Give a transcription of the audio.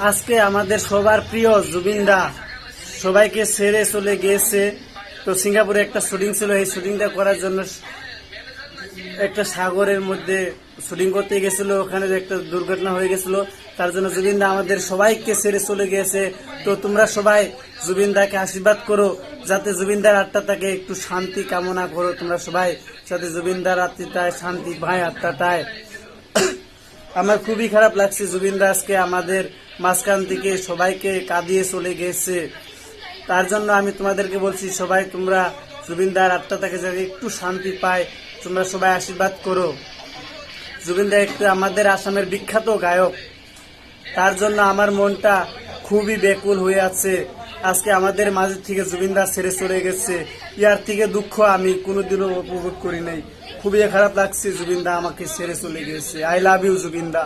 আজকে আমাদের সবার প্রিয় জুবিনদা সবাইকে ছেড়ে চলে গিয়েছে। তো সিঙ্গাপুরে একটা শুটিং ছিল, এই শুটিংটা করার জন্য একটা সাগরের মধ্যে শুটিং করতে গেছিল, ওখানে একটা দুর্ঘটনা হয়ে গেছিল। তার জন্য জুবিনদা আমাদের সবাইকে ছেড়ে চলে গিয়েছে। তো তোমরা সবাই জুবিনদাকে আশীর্বাদ করো, যাতে জুবিনদার আত্মাটাকে একটু শান্তি কামনা করো। তোমরা সবাই যাতে জুবিনদার আত্মাটায় শান্তি ভাই আত্মাটায়। আমার খুবই খারাপ লাগছে, জুবিনদা আজকে আমাদের মাঝখান থেকে সবাইকে কাঁদিয়ে চলে গেছে। তার জন্য আমি তোমাদেরকে বলছি, সবাই তোমরা জুবিনদার আত্মাটাকে যাতে একটু শান্তি পায়, তোমরা সবাই আশীর্বাদ করো। জুবিনদা একটু আমাদের আসামের বিখ্যাত গায়ক, তার জন্য আমার মনটা খুবই ব্যাকুল হয়ে আছে। আজকে আমাদের মাঝে থেকে জুবিনদা ছেড়ে চলে গেছে, ইয়ার থেকে দুঃখ আমি কোনোদিনও উপভোগ করি নাই। খুবই খারাপ লাগছে, জুবিনদা আমাকে ছেড়ে চলে গেছে। আই লাভ ইউ জুবিনদা।